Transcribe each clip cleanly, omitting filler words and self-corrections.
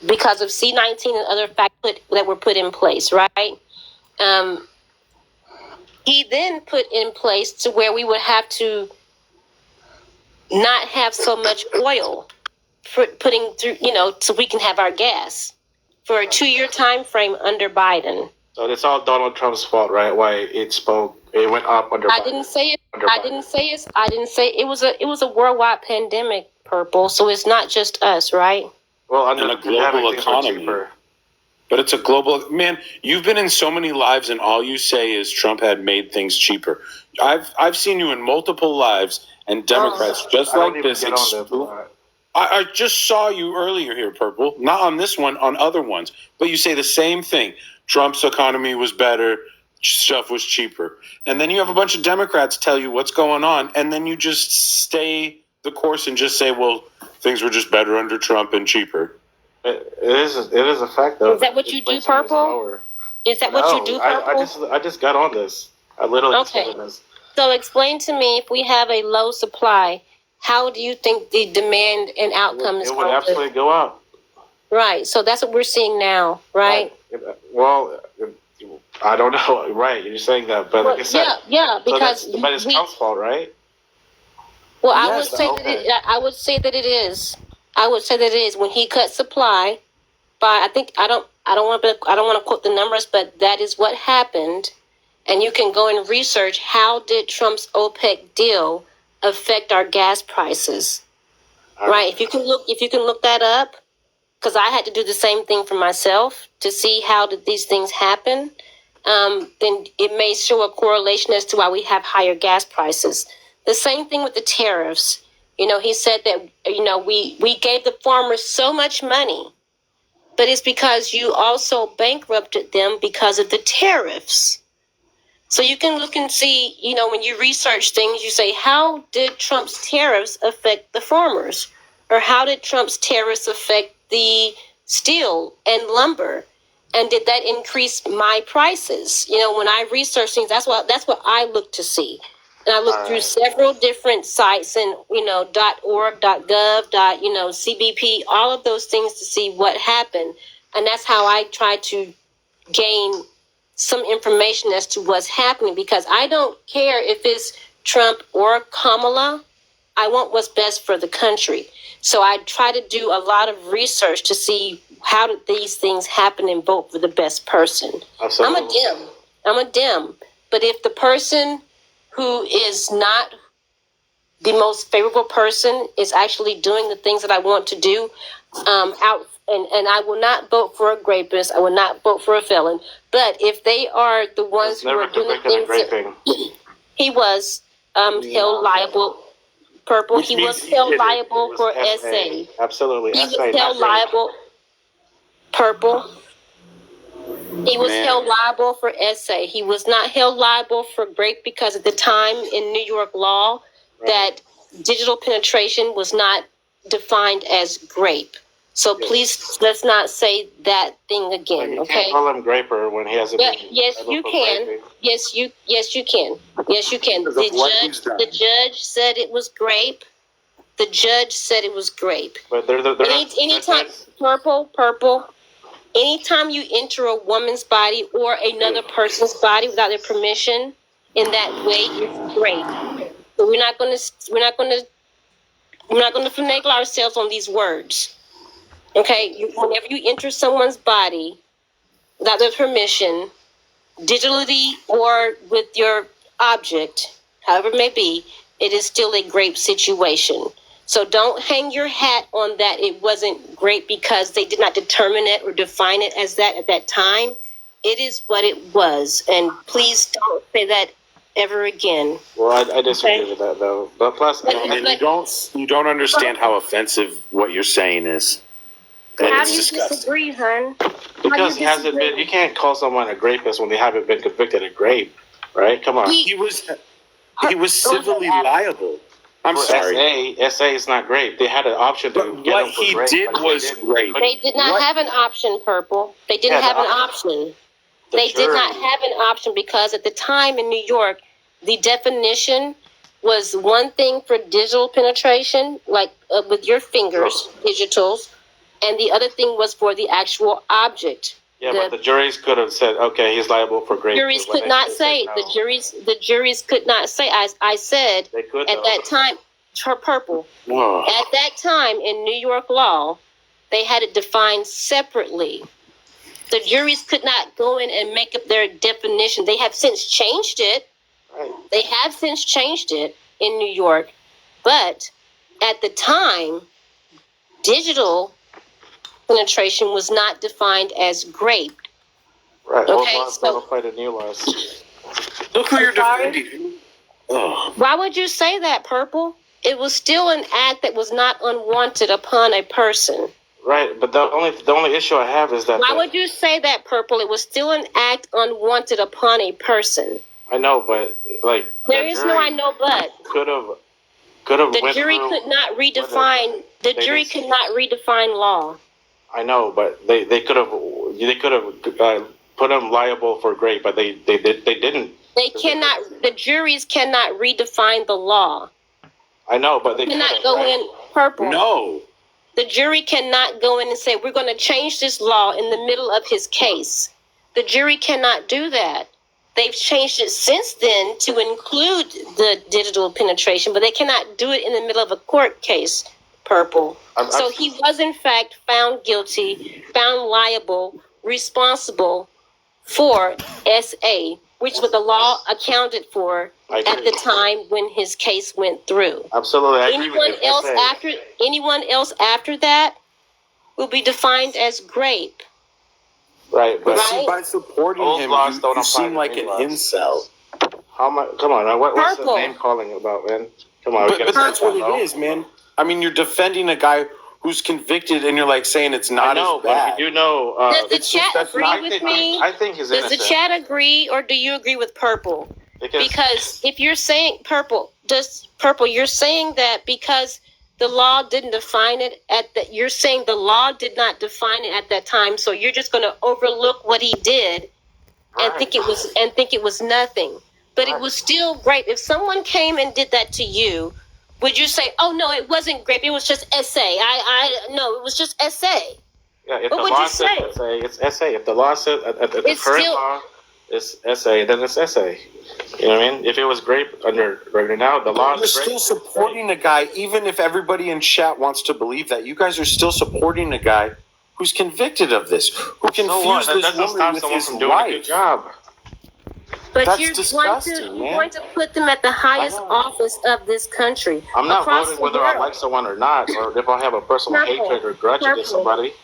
because of C-19 and other factors that were put in place, right? He then put in place to where we would have to not have so much oil putting through, so we can have our gas for a 2-year time frame under Biden. So it's all Donald Trump's fault, right? Why it went up under Biden. I didn't say it. I didn't say it was a worldwide pandemic, Purple. So it's not just us, right? Well, under a global economy. But it's a global, man, you've been in so many lives and all you say is Trump had made things cheaper. I've seen you in multiple lives and Democrats just like this. I just saw you earlier here, Purple. Not on this one, on other ones. But you say the same thing. Trump's economy was better, stuff was cheaper. And then you have a bunch of Democrats tell you what's going on, and then you just stay the course and just say, well, things were just better under Trump and cheaper. It is a fact, though. Is that what you do, Purple? Is that what you do, Purple? I just got on this. I literally just got on this. So explain to me, if we have a low supply, how do you think the demand and outcome is going to... It would absolutely go up. Right. So that's what we're seeing now, right? Well, I don't know. Right. You're saying that. But like I said... Yeah, because... But it's Trump's fault, right? Well, I would say that it is. I would say that it is when he cut supply by, I don't want to quote the numbers, but that is what happened. And you can go and research, how did Trump's OPEC deal affect our gas prices? Right? If you can look that up, because I had to do the same thing for myself to see how did these things happen. Then it may show a correlation as to why we have higher gas prices. The same thing with the tariffs. He said that, we gave the farmers so much money, but it's because you also bankrupted them because of the tariffs. So you can look and see, when you research things, you say, how did Trump's tariffs affect the farmers? Or how did Trump's tariffs affect the steel and lumber? And did that increase my prices? When I research things, that's what I look to see. And I looked through several different sites and, .org, .gov, CBP, all of those things to see what happened. And that's how I try to gain some information as to what's happening, because I don't care if it's Trump or Kamala. I want what's best for the country. So I try to do a lot of research to see how did these things happen and vote for the best person. Absolutely. I'm a Dem. But if the person who is not the most favorable person is actually doing the things that I want to do, and I will not vote for a rapist. I will not vote for a felon. But if they are the ones who are doing the things, he was held liable. Purple. He was held liable for SA. Absolutely. He was held liable. Purple. He was held liable for SA. He was not held liable for rape because at the time in New York law that digital penetration was not defined as grape. So please, let's not say that thing again, you okay? Can't call him graper when he hasn't been. Yes, you can. Yes, you can. Yes, you can. The judge said it was grape. The judge said it was grape. But anytime, purple. Anytime you enter a woman's body or another person's body without their permission, in that way, it's grape. So we're not going to finagle ourselves on these words. Okay, whenever you enter someone's body without their permission, digitally or with your object, however it may be, it is still a grape situation. So don't hang your hat on that it wasn't great because they did not determine it or define it as that at that time. It is what it was. And please don't say that ever again. Well, I disagree with that, though. But plus, you don't understand how offensive what you're saying is. How do you disagree, hon? Because you can't call someone a rapist when they haven't been convicted of rape, right? Come on. He was civilly liable. I'm sorry. SA is not grape. They had an option to get what he did was grape. They did not have an option, Purple. They didn't have an option. They did not have an option because at the time in New York, the definition was one thing for digital penetration, like with your fingers, digitals, and the other thing was for the actual object. Yeah, but the juries could have said, okay, he's liable for grape. Juries could not say. No. The juries could not say. I said They could, at that time, purple. Whoa. At that time in New York law, they had it defined separately. The juries could not go in and make up their definition. They have since changed it. Right. They have since changed it in New York, but at the time, digital penetration was not defined as grape. Right. Okay, Old laws so- don't apply to new laws. Look who you're Sorry? defending. Oh. Why would you say that, Purple? It was still an act that was not unwanted upon a person. Right, but the only issue I have is that Why would you say that, Purple? It was still an act unwanted upon a person. I know, but like There is no I know but. could have The jury could not redefine. The They jury didn't- could not redefine law. I know, but they could have put him liable for grape, but they didn't. They cannot. The juries cannot redefine the law. I know, but they Cannot could've, go right? in, Purple. No. The jury cannot go in and say, we're going to change this law in the middle of his case. The jury cannot do that. They've changed it since then to include the digital penetration, but they cannot do it in the middle of a court case, Purple. So he was, in fact, found guilty, found liable, responsible for SA, which was the law accounted for I at agree. the time when his case went through. Absolutely, I agree Anyone with you. else SA. after that will be defined as grape. Right, but But Right? see, by supporting Old him, laws you don't apply seem to like new an laws. incel. how much? Come on, what's the Purple. name calling about, man? Come on, we But gotta that's start what that, it no? is, man. I mean, you're defending a guy who's convicted, and you're like saying it's I not know, as bad. but you know, Does the it's just chat that's agree not- with me? I think he's Does the innocent. chat agree, or do you agree with Purple? Because if you're saying Purple, you're saying that because the law didn't define it you're saying the law did not define it at that time, so you're just going to overlook what he did and Right. think it was nothing. But it was still grape. If someone came and did that to you, would you say, "Oh no, it wasn't grape. It was just SA"? No, it was just SA. Yeah, if What the would law you says say? SA, it's SA. If the law says the It's current still- law is SA, then it's SA. You know what I mean? If it was grape under right now, the law You're is still supporting a guy, even if everybody in chat wants to believe that. You guys are still supporting a guy who's convicted of this, who So what? confused That this doesn't woman stop with someone his from doing a good wife. job. But That's you're disgusting, man. going to put them at the highest I know. office of this country. I'm not across voting the whether I world. like someone or not, or if I have a personal Purple. hatred or grudge against Purple. somebody.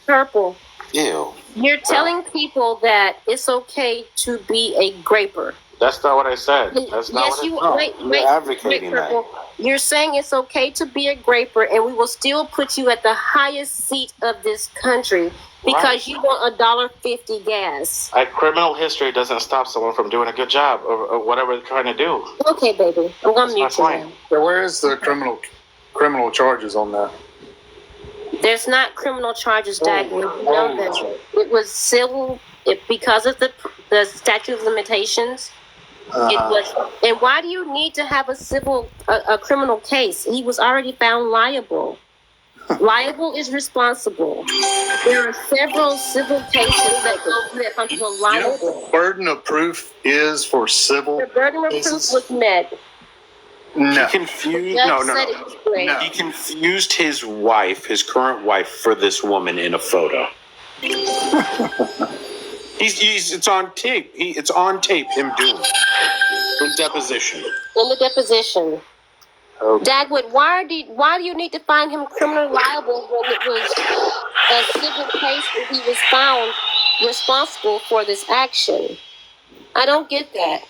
Purple. Ew. You're telling people that it's okay to be a graper. That's not what I said. That's not Yes, what you I wait. you're advocating that. Purple. You're saying it's okay to be a graper, and we will still put you at the highest seat of this country because Right. you want $1.50 gas. Criminal history doesn't stop someone from doing a good job or whatever they're trying to do. Okay, baby, I'm gonna That's mute you my now. point. So where is the criminal charges on that? There's not criminal charges, Dagwood. You know that's that. right. It was civil because of the statute of limitations. It was, and why do you need to have a criminal case? He was already found liable. Liable is responsible. There are several civil cases that go through that function of You know what liable. the burden of proof is for civil? The burden of proof was met. No. He confused. Judge No, no, said no. it was great. No. He confused his wife, his current wife, for this woman in a photo. It's on tape. It's on tape. Him doing it. In deposition. In the deposition. Okay. Dagwood, why do you need to find him criminally liable when it was a civil case and he was found responsible for this action? I don't get that.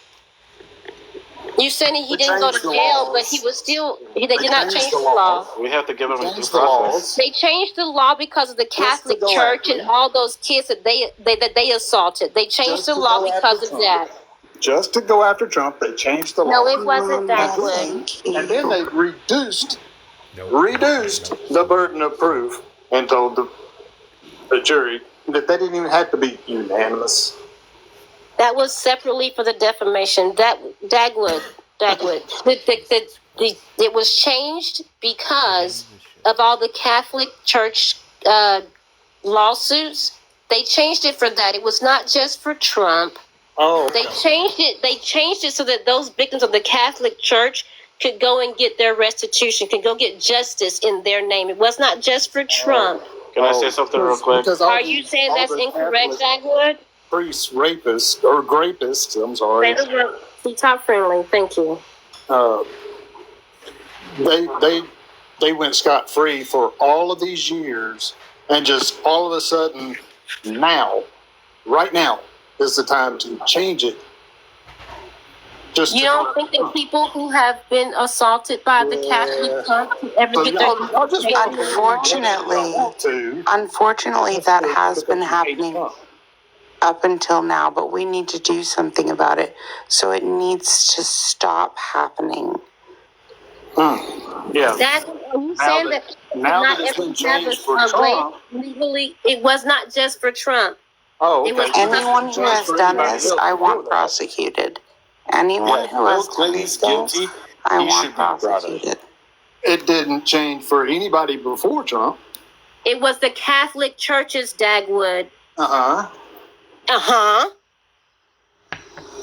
You saying he They didn't go to changed the jail, laws. but he was still. They did not changed change the the law. laws. We have to give them a due Changed the process. laws. They changed the law because of the Catholic to go Church after and all those kids that they assaulted. They changed Just the to law go because after of Trump. that. Just to go after Trump, they changed the law. No, it wasn't Dagwood. And then they reduced the burden of proof and told the jury that they didn't even have to be unanimous. That was separately for the defamation. Dagwood. It was changed because of all the Catholic Church lawsuits. They changed it for that. It was not just for Trump. Oh, They changed it. They changed it so that those victims of the Catholic Church could go and get their restitution, could go get justice in their name. It was not just for Trump. Can I say something real quick? Are you saying that's incorrect, Dagwood? Priests, rapists, or grapists, I'm sorry. Be top friendly. Thank you. They went scot-free for all of these years, and just all of a sudden now, right now, is the time to change it. Just You don't think that people who have been assaulted by the Catholic Church could ever get their Unfortunately, that has been happening up until now, but we need to do something about it. So it needs to stop happening. Yeah. Are you saying that now not that it's been every changed for rape Trump. legally? It was not just for Trump. Oh, It was okay. Anyone who has done this, I want prosecuted. Anyone who has done these things, I want prosecuted. It didn't change for anybody before Trump. It was the Catholic churches, Dagwood. Uh-huh.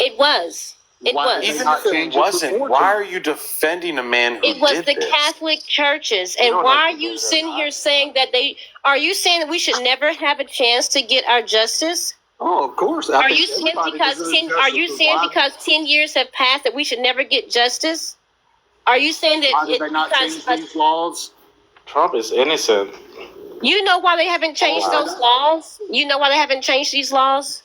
It was. It Why was. did Even not if it change it wasn't, before why Trump? are you defending a man who It was did the this? Catholic churches. And why are you sitting here saying that are you saying that we should never have a chance to get our justice? Oh, of course. Are you saying because 10 years have passed that we should never get justice? Are you saying that Why did they not change these laws? Trump is innocent. You know why they haven't changed those laws? You know why they haven't changed these laws?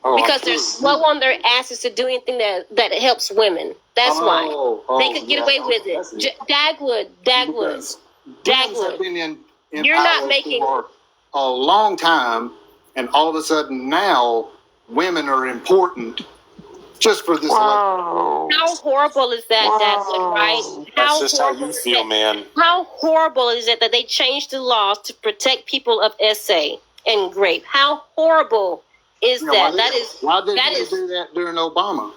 Oh, Because they're slow on their asses to do anything that helps women. That's why. They could get away with it. Dagwood. Have been in You're not power making- for a long time, and all of a sudden now women are important just for this election. Whoa. How horrible is that, Dagwood, right? That's just how horrible you is feel, that? man. How horrible is it that they changed the laws to protect people of SA and grape? How horrible is that? Why didn't that they is- do that during Obama?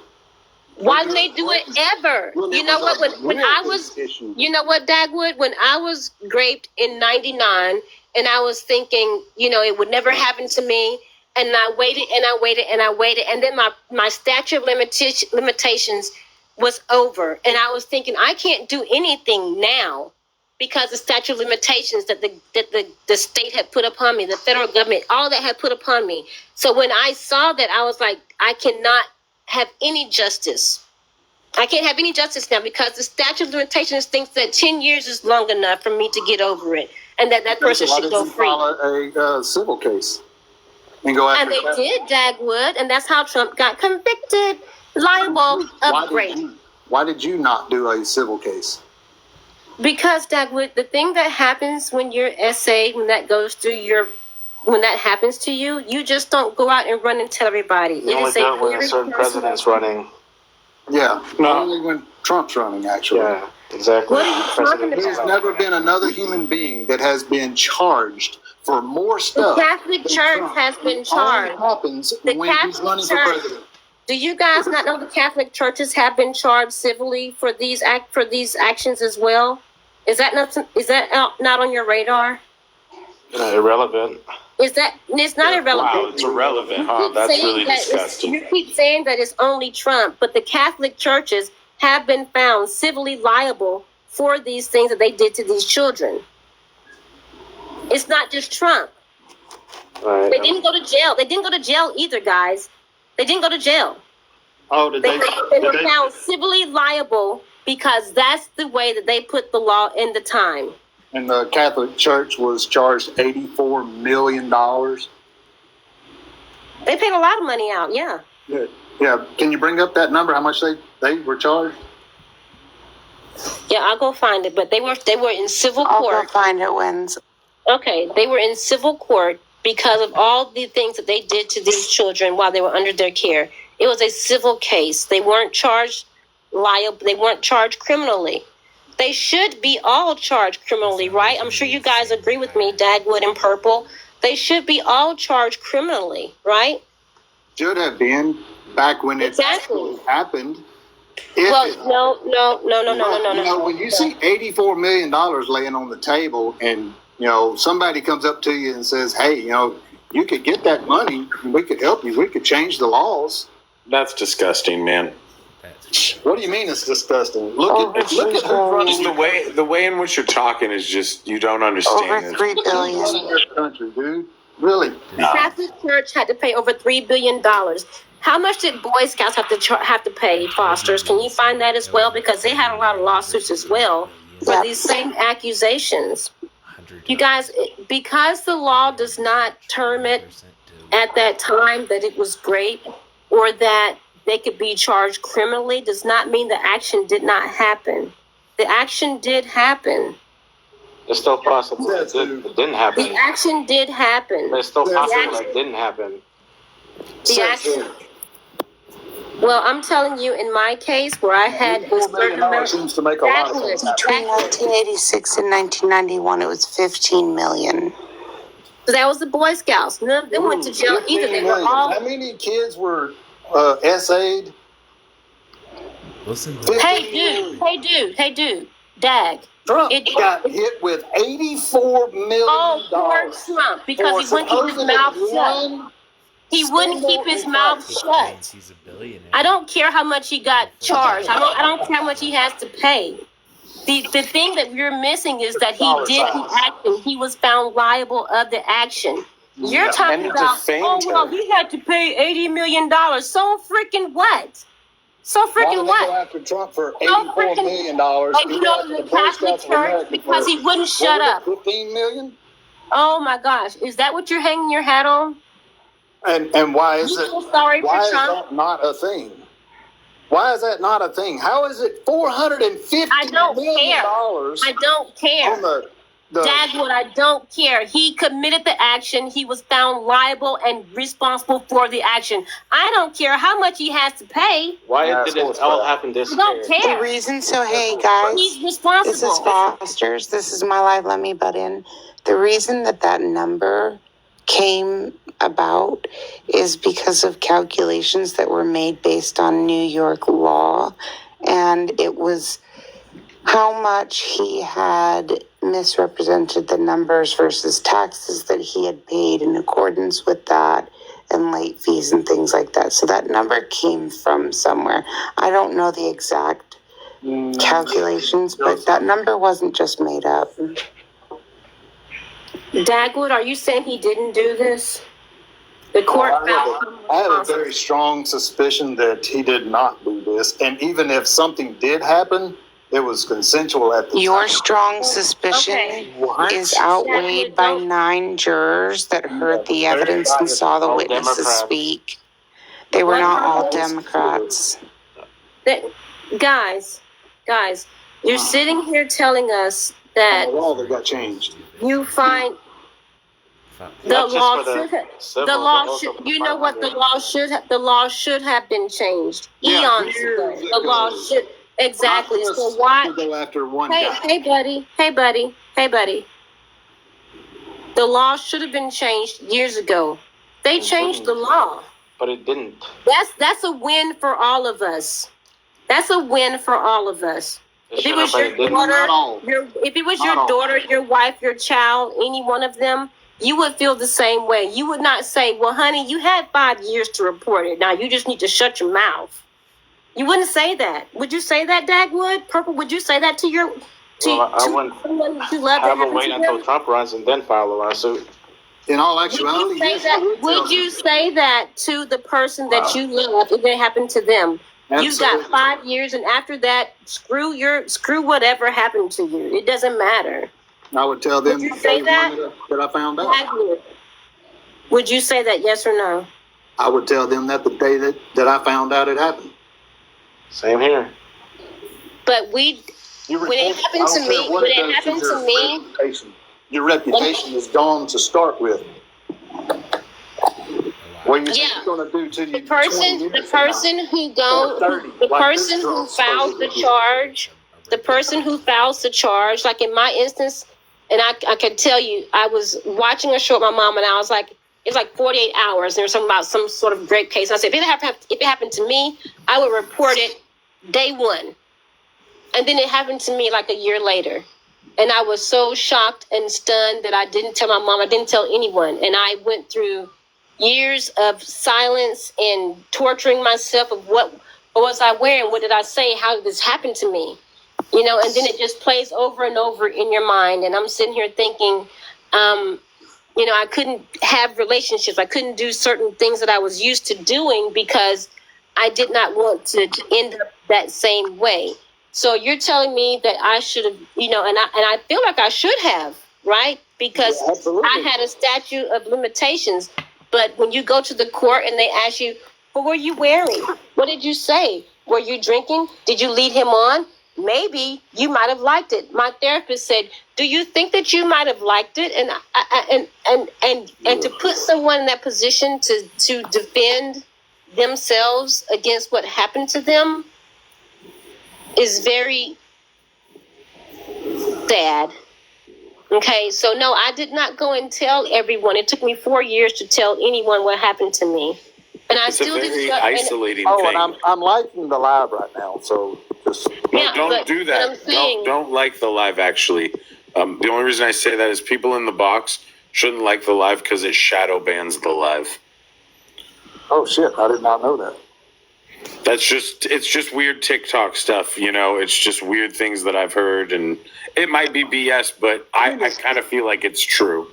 Why do they do it ever? When You it know was what? a When real I was, issue. you know what, Dagwood? When I was graped in '99, and I was thinking, it would never happen to me, and I waited and I waited and I waited, and then my statute of limitations was over, and I was thinking I can't do anything now because the statute of limitations that the state had put upon me, the federal government, all that had put upon me. So when I saw that, I was like, I cannot have any justice. I can't have any justice now because the statute of limitations thinks that 10 years is long enough for me to get over it, and that person Why should did go you free. file a civil case and go after And they did, Dagwood, and that's how Trump got convicted, liable of rape. Why did you not do a civil case? Because, Dagwood, the thing that happens when you're SA, when that happens to you, you just don't go out and run and tell everybody. You only do it when a certain president's running. Yeah, not only when Trump's running, actually. Yeah, exactly. What are you talking about? There's never been another human being that has been charged for more The stuff. Catholic than Church Trump. has been It only charged. happens The when he's Catholic running for Church- president. Do you guys not know the Catholic churches have been charged civilly for these actions as well? Is that not on your radar? Irrelevant. It's not irrelevant. Wow, it's irrelevant, You huh? keep That's saying really that disgusting. You keep saying that it's only Trump, but the Catholic churches have been found civilly liable for these things that they did to these children. It's not just Trump. Right. They didn't go to jail. They didn't go to jail either, guys. They didn't go to jail. Oh, did They they? were found civilly liable because that's the way that they put the law in the time. And the Catholic Church was charged $84 million. They paid a lot of money out, yeah. Yeah, can you bring up that number? How much they were charged? Yeah, I'll go find it. But they were in civil I'll go court. find it, Wins. Okay, they were in civil court because of all the things that they did to these children while they were under their care. It was a civil case. They weren't charged liable. They weren't charged criminally. They should be all charged criminally, right? I'm sure you guys agree with me, Dagwood and Purple. They should be all charged criminally, right? Should have been back when it Exactly. actually happened. If Well, it- no. You know, when you see $84 million laying on the table and somebody comes up to you and says, hey, you could get that money and we could help you. We could change the laws. That's disgusting, man. What do you mean it's disgusting? Look at who's running The way in which you're talking is just, you don't understand. Over $3 billion. this country, dude. Really? The Catholic Church had to pay over $3 billion. How much did Boy Scouts have to pay, Fosters? Can you find that as well? Because they had a lot of lawsuits as well for these same accusations. You guys, because the law does not term it at that time that it was rape or that they could be charged criminally, does not mean the action did not happen. The action did happen. It's still possible it didn't happen. The action did happen. But it's still possible it didn't happen. The action. Well, I'm telling you, in my case, where I had a certain amount, seems to make a lot of sense. Between 1986 and 1991, it was $15 million. that was the Boy Scouts. None of them went to jail either. They were all. How many kids were essayed? Listen. Hey, dude, Dag. Trump got hit with $84 million. Oh, poor Trump, because he wouldn't keep his mouth shut. He wouldn't keep his mouth shut. He's a billionaire. I don't care how much he got charged. I don't care how much he has to pay. The thing that we're missing is that he did the action. He was found liable of the action. You're talking about, he had to pay $80 million. So freaking what? So freaking Why what? go after Trump for $84 million? The Catholic Church because he wouldn't shut up. $15 million? Oh my gosh, is that what you're hanging your hat on? And why is You it? feel sorry Why for is Trump? that not a thing? Why is that not a thing? How is it $450 I don't million care. dollars I don't care. on the Dagwood, I don't care. He committed the action. He was found liable and responsible for the action. I don't care how much he has to pay. Why Yeah, did it all happen this I don't year? The care. reason, so hey guys, He's responsible. this is Foster's. This is my live. Let me butt in. The reason that number came about is because of calculations that were made based on New York law, and it was how much he had misrepresented the numbers versus taxes that he had paid in accordance with that, and late fees and things like that. So that number came from somewhere. I don't know the exact calculations, but that number wasn't just made up. Dagwood, are you saying he didn't do this? The court found him I have a responsible. very strong suspicion that he did not do this. And even if something did happen, it was consensual at the Your time. strong suspicion Okay. is outweighed by 9 jurors that heard the evidence and saw the All witnesses Democrats. speak. They were not all Democrats. Guys, you're sitting here telling us that The law that got changed. you find the Not just law for should have, civil, the but law also should, for you know what, the criminal. law should have been changed Yeah, eons years ago. The ago. law should, exactly. Not So just why, to go after one hey, guy. hey buddy. The law should have been changed years ago. They changed the law. But it didn't. That's a win for all of us. That's a win for all of us. It If it should was have, but your it didn't. daughter, Not all. if it was Not your all. daughter, your wife, your child, any one of them, you would feel the same way. You would not say, "Well, honey, you had 5 years to report it. Now you just need to shut your mouth." You wouldn't say that. Would you say that, Dagwood? Purple, would you say that to your Well, I wouldn't someone you love that have them happened wait to until them? Trump runs and then file a lawsuit. In all Would actuality, you say yes, I that? would tell Would you them. say that to the person that you love if it happened to them? You got Absolutely. 5 years, and after that, screw whatever happened to you. It doesn't matter. I would tell them Would you say day that? one that I found out. Dagwood, would you say that? Yes or no? I would tell them that the day that I found out it happened. Same here. But when it happened to me, Your reputation is gone to start with. What are you Yeah. going to do to you? the person who files the charge, like in my instance, and I can tell you, I was watching a show with my mom, and I was like, it's like 48 hours, and there's something about some sort of rape case. And I said, if it happened to me, I would report it day one. And then it happened to me like a year later. And I was so shocked and stunned that I didn't tell my mom. I didn't tell anyone. And I went through years of silence and torturing myself of what was I wearing? What did I say? How did this happen to me? You know, and then it just plays over and over in your mind. And I'm sitting here thinking, you know, I couldn't have relationships. I couldn't do certain things that I was used to doing because I did not want to end up that same way. So you're telling me that I should have, you know, and I feel like I should have, right? Because I had a statute of limitations. But when you go to the court and they ask you, what were you wearing? What did you say? Were you drinking? Did you lead him on? Maybe you might have liked it. My therapist said, "Do you think that you might have liked it?" And to put someone in that position to defend themselves against what happened to them is very sad. Okay, so no, I did not go and tell everyone. It took me 4 years to tell anyone what happened to me, and I It's still a very didn't. isolating Oh, thing. and I'm liking the live right now, so just No, Yeah, don't but- do but I'm that. saying- Don't like the live, actually. The only reason I say that is people in the box shouldn't like the live because it shadow bans the live. oh shit, I did not know that. It's just weird TikTok stuff, you know. It's just weird things that I've heard, and it might be BS, but I kind of feel like it's true.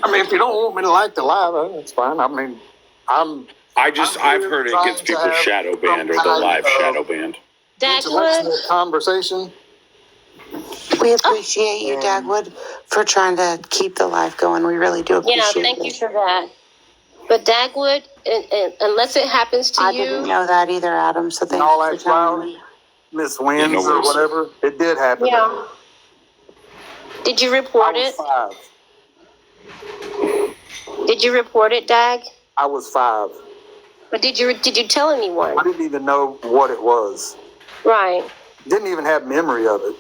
I mean, if you don't want me to like the live, that's fine. I mean, I've heard it gets trying to people have shadow banned or the some live kind of shadow banned. Dagwood, intellectual conversation. We appreciate you, Dagwood, for trying to keep the live going. We really do yeah, appreciate thank it. you for that. But Dagwood, unless it happens to I you, didn't know that either, Adam, so In thank all you for telling actuality, me. Miss Wins no or worries. whatever, it did happen. yeah. Did you I report was it? 5. Did you report it, Dag? I was 5. But did you tell anyone? I didn't even know what it was. Right. Didn't even have memory of it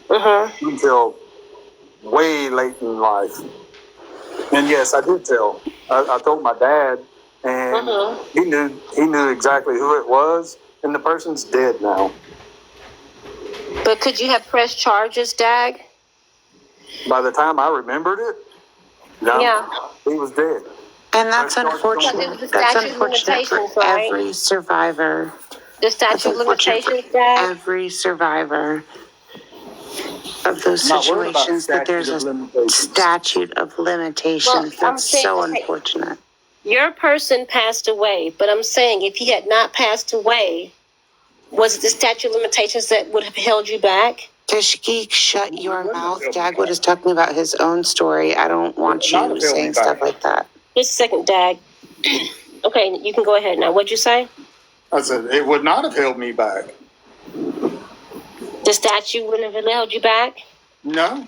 Mm-hmm. until way late in life. And yes, I did tell. I told my dad, and he knew exactly who it was, and the person's dead now. But could you have pressed charges, Dag? By the time I remembered it, no, Yeah. he was dead. And that's Because unfortunate. the That's statute of unfortunate for limitations, right? every survivor. The That's statute of unfortunate limitations, for Dag? every survivor of those I'm not worried about situations that there's statute a of limitations. statute of limitations. Well, I'm That's saying, so okay. unfortunate. Your person passed away, but I'm saying if he had not passed away, was it the statute of limitations that would have held you back? Tashkik, shut your mouth. Dagwood is talking about his own story. I don't want Not you if he'll be saying stuff back. like that. Just a second, Dag. Okay, you can go ahead now. What'd you say? I said, it would not have held me back. The statute wouldn't have held you back? No.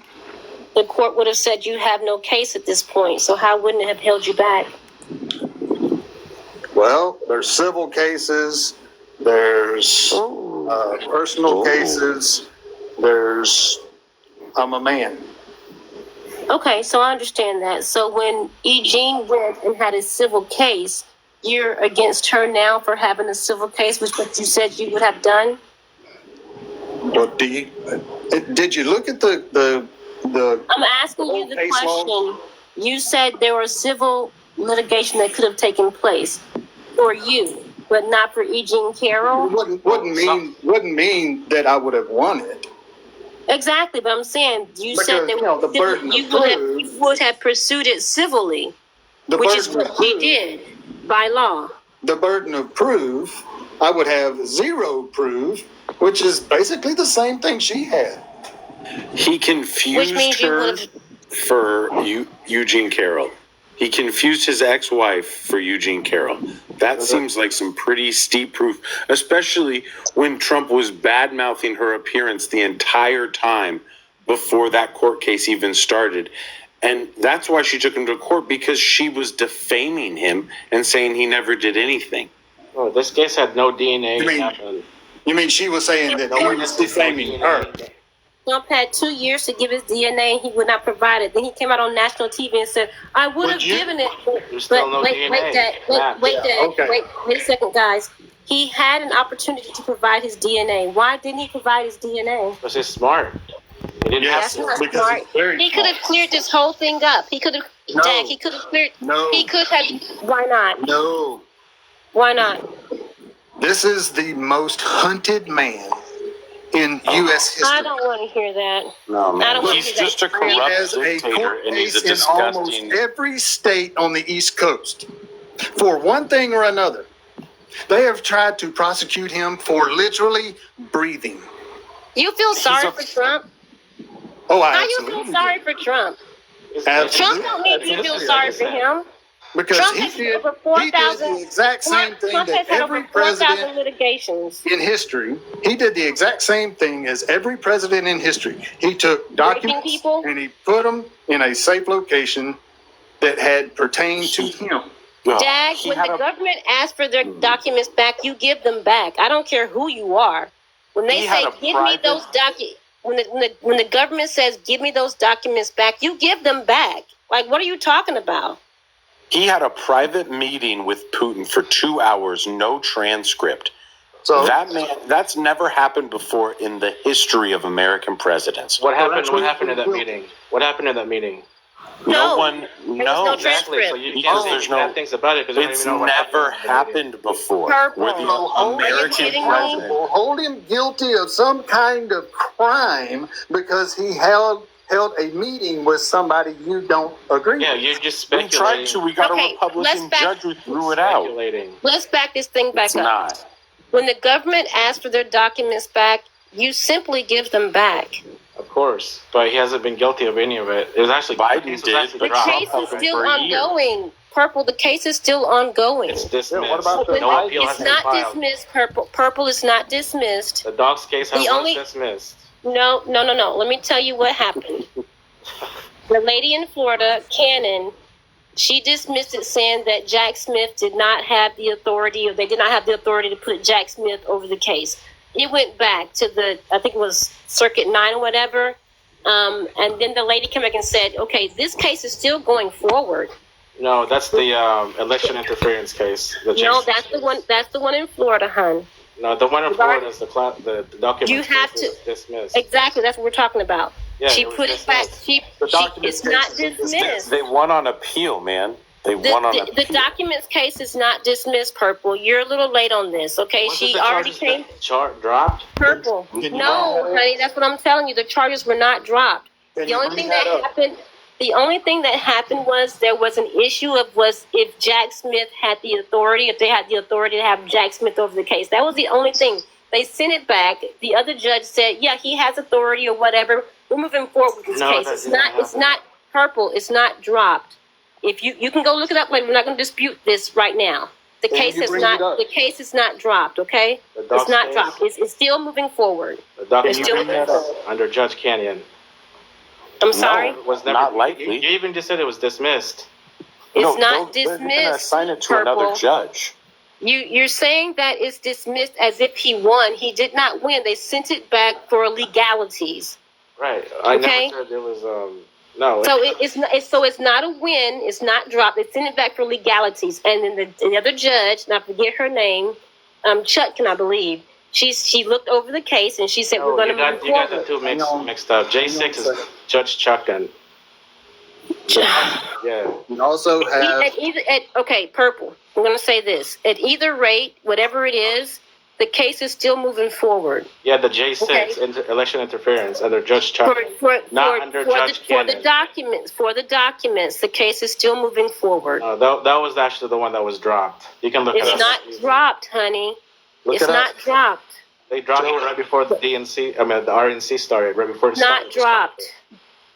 The court would have said you have no case at this point, so how wouldn't it have held you back? Well, there's civil cases, there's personal cases, I'm a man. Okay, so I understand that. So when Eugene went and had a civil case, you're against her now for having a civil case, which what you said you would have done? But did you look at the I'm asking you the Case law? question. You said there was civil litigation that could have taken place for you, but not for Eugene Carroll? wouldn't mean that I would have won it. Exactly, but I'm saying you Because, said that you know, the burden you of would proof- have pursued it civilly, The which is burden what of you proof- did by law. The burden of proof, I would have zero proof, which is basically the same thing she had. He Which confused means you her would have. for Eugene Carroll. He confused his ex-wife for Eugene Carroll. That seems like some pretty steep proof, especially when Trump was bad-mouthing her appearance the entire time before that court case even started. And that's why she took him to court, because she was defaming him and saying he never did anything. Oh, this case had no DNA. You mean- nothing. You mean she was saying that he was defaming her? Trump had 2 years to give his DNA, and he would not provide it. Then he came out on national TV and said, "I would have you? given it." There's still no wait, DNA. wait, Dad, Yeah. wait a second, guys. He had an opportunity to provide his DNA. Why didn't he provide his DNA? Because he's smart. He didn't Yes, have That's to. not smart. it's very He could have cleared this whole thing up. He could have, No. Jack. He could have cleared. No. He could have. Why not? No. Why not? This is the most hunted man in U.S. history. I don't want to hear that. No, I man. don't wanna He's hear that. just a He corrupt has a dictator, court and he's a case in almost disgusting. every state on the East Coast. For one thing or another, they have tried to prosecute him for literally breathing. You feel sorry a- for Trump? Oh, I How you absolutely feel sorry do. for Trump? Absolutely. Trump don't make you feel sorry for him. Because Trump he has did, over he did 4,000. the exact same thing Trump has that had every over 4,000 president litigations. in history, he did the exact same thing as every president in history. He took documents people? and he put them in a safe location that had pertained to him. Well, Dag, he when had the a- government asks for their documents back, you give them back. I don't care who you are. When they He say, had a "Give me private- those documents," when the government says, "Give me those documents back," you give them back. Like, what are you talking about? He had a private meeting with Putin for 2 hours, no transcript. So That man, that's never happened before in the history of American presidents. What happened? that's What what happened in that he- meeting? What happened in that meeting? No. one, was no, no Exactly. So you Transcript. can't Because say there's bad no- things about it because you don't it's even know what never happened. happened before. Purple. With the Are you American kidding me? president. will hold him guilty of some kind of crime because he held a meeting with somebody you don't agree Yeah, with. you're just We tried speculating. to. We got Okay, a Republican let's back- judge who threw it out. Speculating. Let's back this thing back It's up. not. When the government asks for their documents back, you simply give them back. Of course, but he hasn't been guilty of any of it. It was actually Biden the case was did, actually The but Trump case dropped. is held still for a year. ongoing. Purple, the case is still ongoing. It's dismissed. Yeah, what about the- No appeal has It's been not filed. dismissed, Purple. Purple is not dismissed. The dog's case has The been only- dismissed. No. Let me tell you what happened. The lady in Florida, Cannon, she dismissed it saying that Jack Smith did not have the authority, or they did not have the authority to put Jack Smith over the case. It went back to I think it was Circuit 9 or whatever. And then the lady came back and said, okay, this case is still going forward. No, that's the election interference case. The No, James- that's the one in Florida, hon. No, the one in Florida is the document. You have case to- is dismissed. Exactly, that's what we're talking about. Yeah, She it was put it back. dismissed. It's not dismissed. They won on appeal, man. They won on The appeal. documents case is not dismissed, Purple. You're a little late on this, okay? Wasn't She the already charges came. dropped. Purple. No, honey, that's what I'm telling you. The charges were not dropped. Can The you only bring thing that that up? happened. The only thing that happened was there was an issue of if Jack Smith had the authority, if they had the authority to have Jack Smith over the case. That was the only thing. They sent it back. The other judge said, yeah, he has authority or whatever. We're moving forward with this No, case. that It's didn't not. It's happen. not Purple. It's not dropped. If you can go look it up later. We're not going to dispute this right now. The Can case you is bring not. it up? The case is not dropped. Okay, The it's dog's not case, dropped. It's still moving forward. The document It's still moving moving forward forward. under Judge Canyon. I'm sorry. It was never, Not likely. You even just said it was dismissed. It's No, not they're gonna dismissed. assign it to Purple. another judge. You're saying that it's dismissed as if he won. He did not win. They sent it back for legalities. Right. I Okay. never said there was no. So it's not a win. It's not dropped. They sent it back for legalities. And then the other judge, and I forget her name, Chutkin, I believe. She looked over the case and she said, No, "We're going to you move got the forward." two Hang on. mixed up. J6 Hang on a is second. Judge Chutkan. Yeah. You also have Okay, Purple. I'm going to say this. At either rate, whatever it is, the case is still moving forward. Yeah, the J6 Okay. election interference under Judge For, Chutkan. for, Not for, under for, the, Judge for the Cannon. documents, the case is still moving forward. That was actually the one that was dropped. You can look it It's up. not dropped, honey. Look It's it up. not dropped. They dropped it right before the the RNC started, right before it Not started. dropped.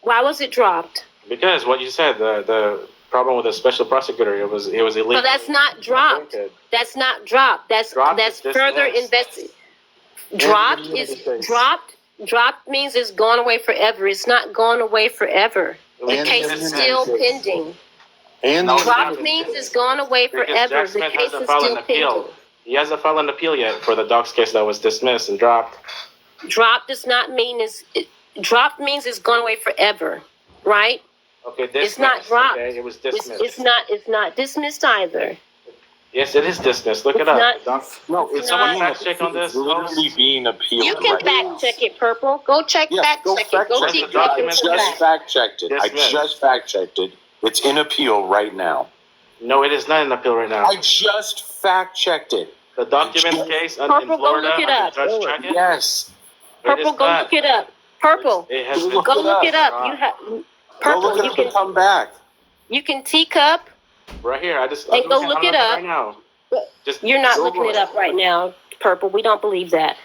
Why was it dropped? Because what you said, the problem with the special prosecutor, it was illegal. So that's not dropped. Appointed. That's not dropped. Dropped That's is further dismissed. invested. Dropped And the is case. dropped. Dropped means it's gone away forever. It's not gone away forever. The And case the is United still States. pending. and No, the- Dropped means it's gone away Because forever. Jack The Smith case hasn't is filed an still appeal. pending. He hasn't filed an appeal yet for the dogs case that was dismissed and dropped. Dropped does not mean dropped means it's gone away forever, right? Okay, dismissed. It's not dropped. Okay, it was dismissed. It's not dismissed either. Yes, it is dismissed. Look it It's up. not- No, it's someone not. fact check on this. It's literally being appealed. You can right now. fact check it, Purple. Go check Yeah, fact go check fact it. Go check see it. The documents I just fact. fact checked it. Dismissed. I just fact checked it. It's in appeal right now. No, it is not in appeal right now. I just fact checked it. The document case in Purple, go Florida, look it under up. Judge Trackett. Yes. Purple, go look it up. Purple, It has been. go look it up. You have Go Purple. look it You up and can come back. teacup. Right here. Hey, I'm go looking- look I'm it looking up. right now. Just You're not Google looking it up right now, Purple. We don't believe that.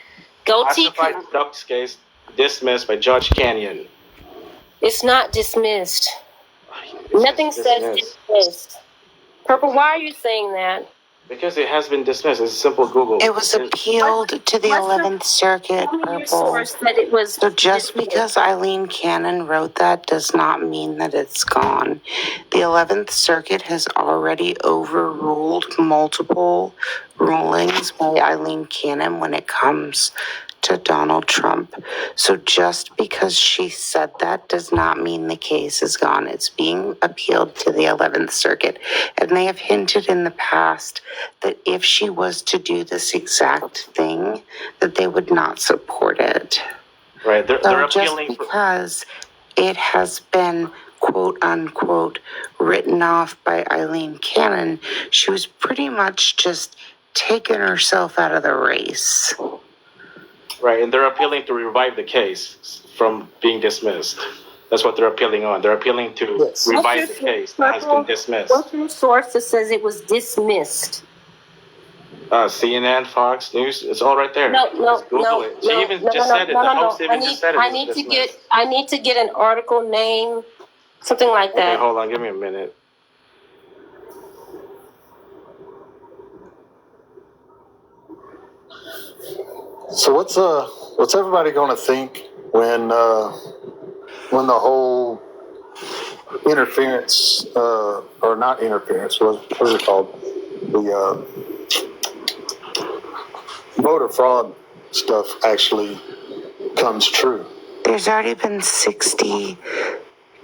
Go Classified teacup. ducks case dismissed by Judge Canyon. It's not dismissed. It's Nothing says dismissed. dismissed. Purple, why are you saying that? Because it has been dismissed. It's a simple Google. It was appealed to the What's the- 11th Circuit, Tell me your Purple. source that it was. So just dismissed. because Eileen Cannon wrote that does not mean that it's gone. The 11th Circuit has already overruled multiple rulings by Eileen Cannon when it comes to Donald Trump. So just because she said that does not mean the case is gone. It's being appealed to the 11th Circuit. And they have hinted in the past that if she was to do this exact thing, that they would not support it. Right. They're So just appealing for. because it has been quote unquote written off by Eileen Cannon, she was pretty much just taking herself out of the race. Right, and they're appealing to revive the case from being dismissed. That's what they're appealing on. They're appealing to Yes. revive What's the your case that has been purple? dismissed. What's your source that says it was dismissed? CNN, Fox News, it's all right there. No, Just Google it. She even just said it. The host even just said it. I was need to dismissed. get an article name, something like Okay, that. hold on, give me a minute. So what's everybody going to think when the whole interference or not interference, what is it called? The voter fraud stuff actually comes true. There's already been 60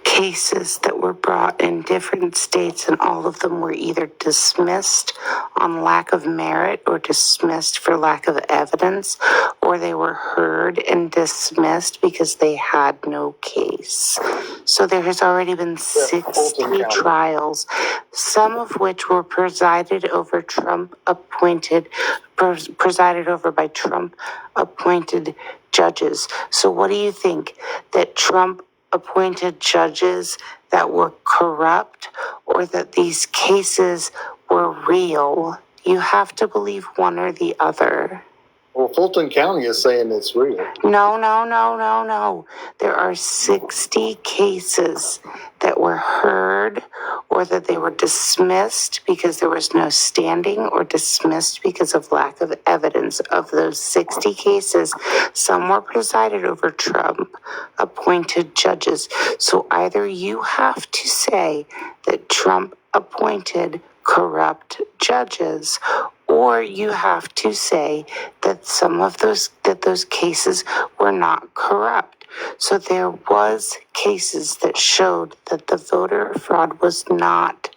cases that were brought in different states, and all of them were either dismissed on lack of merit or dismissed for lack of evidence, or they were heard and dismissed because they had no case. So there has already been 60 Fulton County. trials, some of which were presided over by Trump appointed judges. So what do you think? That Trump appointed judges that were corrupt, or that these cases were real? You have to believe one or the other. Well, Fulton County is saying it's real. No. There are 60 cases that were heard, or that they were dismissed because there was no standing, or dismissed because of lack of evidence. Of those 60 cases, some were presided over Trump appointed judges. So either you have to say that Trump appointed corrupt judges, or you have to say that some of those cases were not corrupt. So there was cases that showed that the voter fraud was not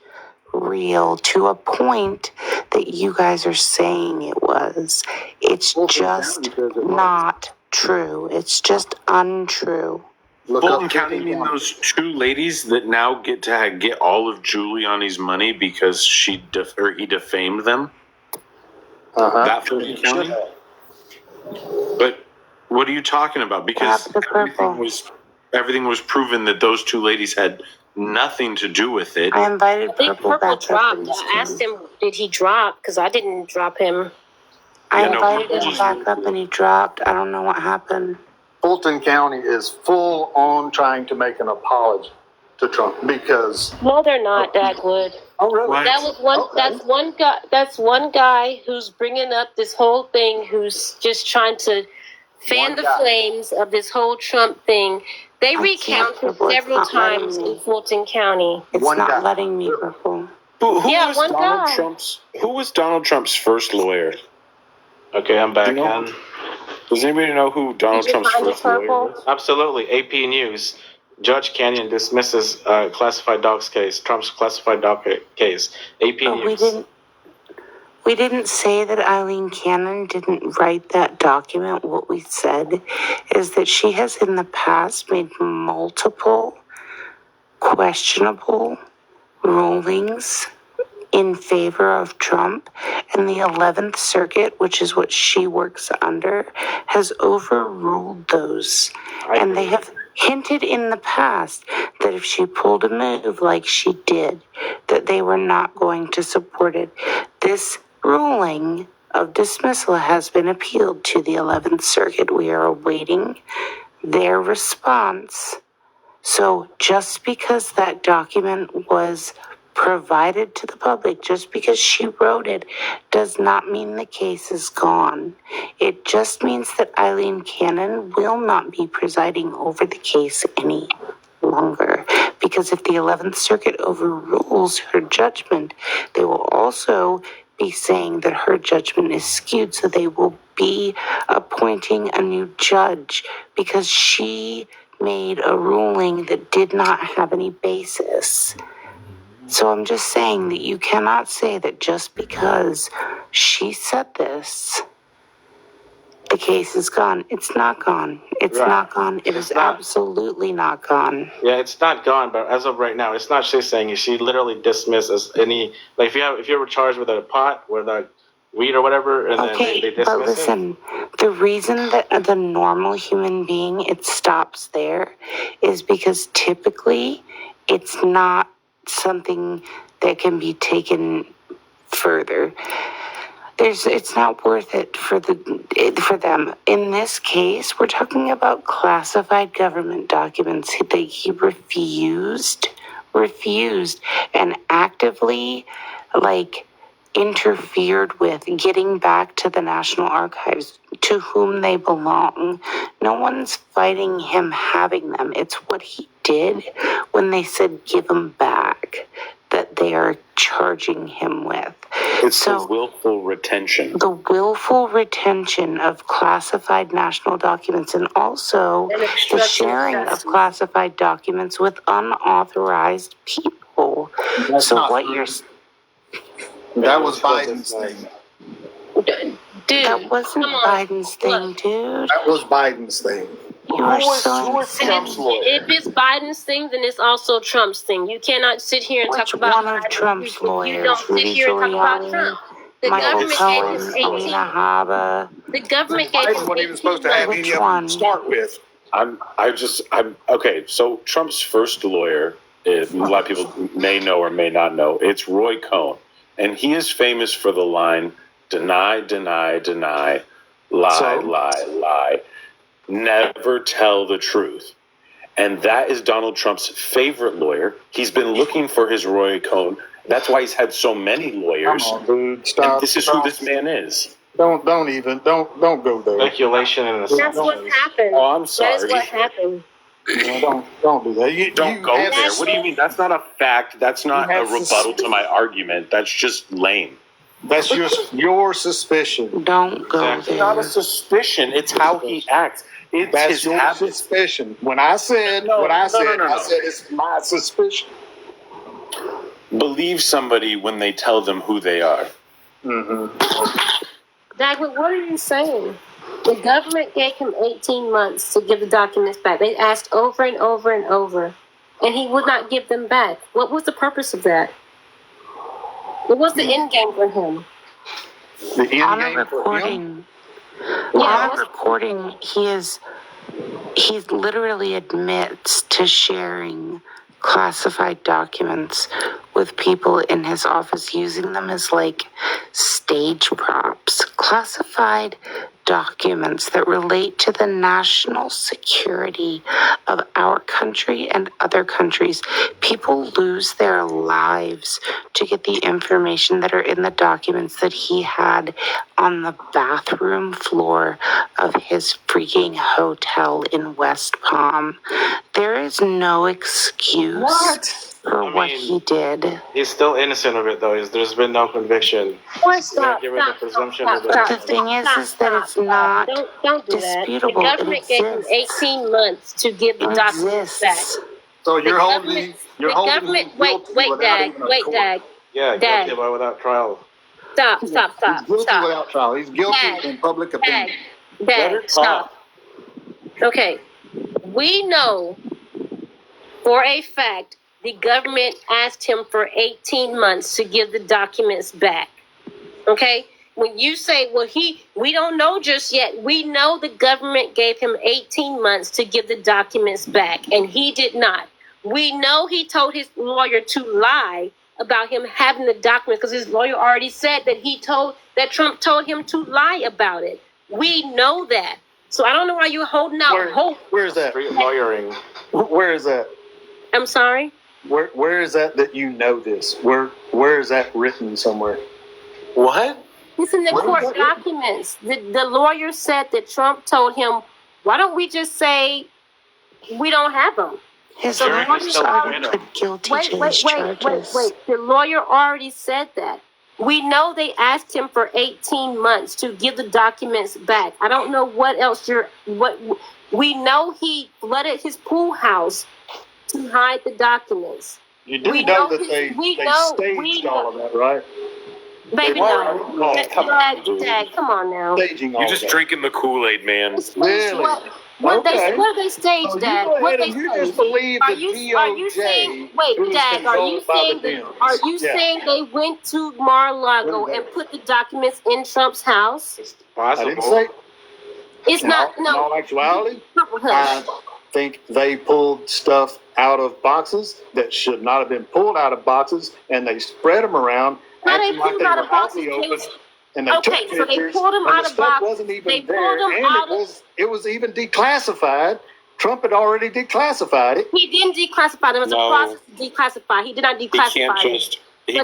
real to a point that you guys are saying it was. It's Fulton just County says it was. not true. It's just untrue. Look Fulton up County, mean those two ladies that now get to get all of Giuliani's money because he defamed them? Uh-huh. That Fulton County? But what are you talking about? Because That's the purple. everything was proven that those two ladies had nothing to do with it. I invited I think Purple Purple back up. dropped. and I asked him, did he drop? Because I didn't drop him. I Yeah, no, invited Purple him just- back up and he dropped. I don't know what happened. Fulton County is full on trying to make an apology to Trump because. No, they're not, Dagwood. Oh, really? What? That was one. Okay. That's one guy. That's one guy who's bringing up this whole thing. Who's just trying to fan One the guy. flames of this whole Trump thing. They I can't, recounted Purple. It's several not letting times me. in Fulton County. It's One not guy. letting me, Purple. Who Yeah, was one Donald guy. Who was Donald Trump's first lawyer? Okay, I'm back You know- on. Does anybody know who Donald Did you Trump's find it, first lawyer Purple? was? Absolutely. AP News. Judge Canyon dismisses classified dogs case. Trump's classified dog case. AP But we News. didn't. We didn't say that Eileen Cannon didn't write that document. What we said is that she has in the past made multiple questionable rulings in favor of Trump, and the 11th Circuit, which is what she works under, has overruled those. And they have hinted in the past that if she pulled a move like she did, that they were not going to support it. This ruling of dismissal has been appealed to the 11th Circuit. We are awaiting their response. So just because that document was provided to the public, just because she wrote it, does not mean the case is gone. It just means that Eileen Cannon will not be presiding over the case any longer. Because if the 11th Circuit overrules her judgment, they will also be saying that her judgment is skewed, so they will be appointing a new judge because she made a ruling that did not have any basis. So I'm just saying that you cannot say that just because she said this, the case is gone. It's not gone. It's Right. not gone. It is absolutely not gone. Yeah, it's not gone, but as of right now, it's not she's saying it. She literally dismissed as any, like if you were charged with a pot, with a weed or whatever, and then they dismiss but listen, the reason that the normal human being, it stops there is because typically it's not something that can be taken further. It's not worth it for them. In this case, we're talking about classified government documents that he refused and actively, interfered with getting back to the National Archives, to whom they belong. No one's fighting him having them. It's what he did when they said give them back that they are charging him with. It's the willful retention. The willful retention of classified national documents, and also the sharing of classified documents with unauthorized people. That's so not what true. you're That was Biden's thing. Dude, that wasn't come on. Biden's thing, dude. That was Biden's thing. You are Who so was insane. Trump's lawyer? If it's Biden's thing, then it's also Trump's thing. You cannot sit here and Which talk about one of Biden. Trump's You lawyers? don't sit Rudy here and talk about Giuliani, Trump. The Michael government gave Cohen, him 18. Alina Habba. The government gave him Biden wasn't 18 even supposed to have months. any Which of them one? to start with. I'm okay. So Trump's first lawyer, a lot of people may know or may not know, it's Roy Cohn, and he is famous for the line "deny, deny, deny, lie, lie, never tell the truth." And that is Donald Trump's favorite lawyer. He's been looking for his Roy Cohn. That's why he's had so many lawyers. Come on, dude. And Stop. this is who this man is. Don't go there. speculation and That's assumptions. what happened. Oh, I'm That is sorry. what happened. Don't do that. You Don't go have- there. What do you mean? That's not a fact. That's not You a have rebuttal to my argument. That's just lame. That's just your suspicion. Don't go Exactly. It's not a there. suspicion. It's how he acts. It's That's his your habits. suspicion. When I said No. I said it's my suspicion. Believe somebody when they tell them who they are. Dagwood, what are you saying? The government gave him 18 months to give the documents back. They asked over and over and over, and he would not give them back. What was the purpose of that? What was the end game for him? The end On a game for him. recording, on a recording, he literally admits to sharing classified documents with people in his office, using them as stage props. Classified documents that relate to the national security of our country and other countries. People lose their lives to get the information that are in the documents that he had on the bathroom floor of his freaking hotel in West Palm. There is no excuse for what he did. He's still innocent of it, though. There's been no conviction. Stop, Give it the presumption of the- The thing is that it's not Don't do that. disputable. The government It gave him exists. 18 months to give the It documents back. exists. So The you're holding government, you're the holding government, him wait, guilty wait, without Dag, even a wait, court. Dag. Yeah, Dad. guilty by without trial. Stop. He's guilty without trial. He's guilty Dad, in public opinion. Dad, stop. Okay. We know for a fact the government asked him for 18 months to give the documents back. Okay? When you say, well, we don't know just yet. We know the government gave him 18 months to give the documents back, and he did not. We know he told his lawyer to lie about him having the documents because his lawyer already said that Trump told him to lie about it. We know that. So I don't know why you're holding out hope. Where's that? Street lawyering. Where is that? I'm sorry? Where is that you know this? Where is that written somewhere? What? It's in the court documents. The lawyer said that Trump told him, why don't we just say we don't have them? His So lawyer pled guilty to his charges. Wait. The lawyer already said that. We know they asked him for 18 months to give the documents back. I don't know what else we know he flooded his pool house to hide the documents. You do know that they staged all of that, right? Baby, no. Dad, come on now. Staging all You're just that. drinking the Kool-Aid, man. Really? What Okay. they staged, So Dad? you go What ahead they and you staged? just believe Are the you saying? Wait, who's Dad. Are you controlled by saying? the Dems? Are you Yeah. saying they went to Mar-a-Lago What is and that? put the documents in Trump's house? It's I possible. didn't say. It's not. In No. all actuality, Hush. I think they pulled stuff out of boxes that should not have been pulled out of boxes, and they spread them around, How they acting like pulled they them out were of out in the boxes, open. Casey? And they Okay, took so they pictures, pulled them and out the of stuff boxes. wasn't even They there, pulled them and out it was even declassified. Trump had already declassified it. He didn't declassify them. It was No. a process to declassify. He did not He declassify can't them. just But if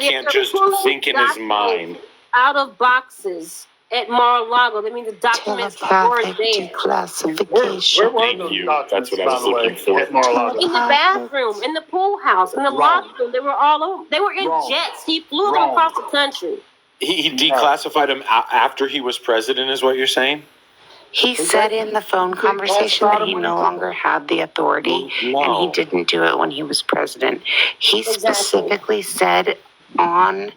think they're in his pulling mind. out of boxes at Mar-a-Lago, that means the documents are Telepathic there. declassification. Where were Thank those you. documents, That's what I was by the way, looking for. at Mar-a-Lago? In the bathroom, in the pool house, in the Wrong. locker room, they were all over. They were in Wrong. jets. He flew them Wrong. across the country. He declassified him after he was president, is what you're saying? He said in the phone conversation that he no longer had the authority, and he didn't do it when he was president. He Exactly. specifically said on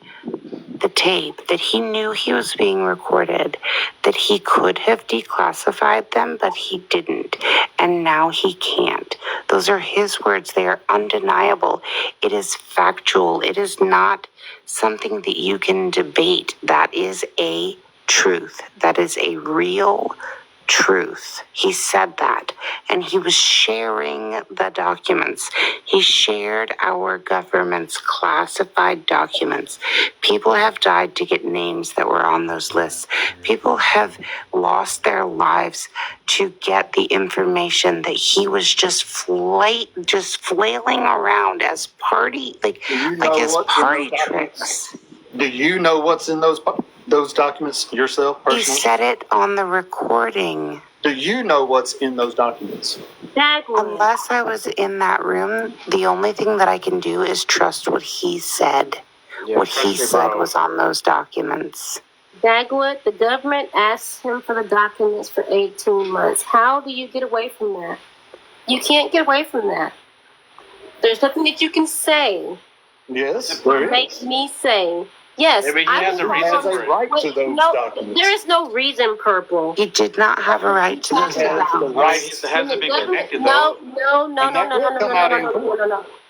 the tape that he knew he was being recorded, that he could have declassified them, but he didn't, and now he can't. Those are his words. They are undeniable. It is factual. It is not something that you can debate. That is a truth. That is a real truth. He said that, and he was sharing the documents. He shared our government's classified documents. People have died to get names that were on those lists. People have lost their lives to get the information that he was just flailing around as party, like as party tricks. Do you know what's in those documents yourself He personally? said it on the recording. Do you know what's in those documents? Unless I was in that room, the only thing that I can do is trust what he said. Yeah, What he trust your said bro. was on those documents. Dagwood, the government asked him for the documents for 18 months. How do you get away from that? You can't get away from that. There's nothing that you can say Yes, that there makes is. me say, yes, Maybe he I has will a He reason hold has on for a it. right to Wait, those no, documents. there is no reason, Purple. He did not have a right to those He has documents. the Right, right. it has to be connected No, though. no.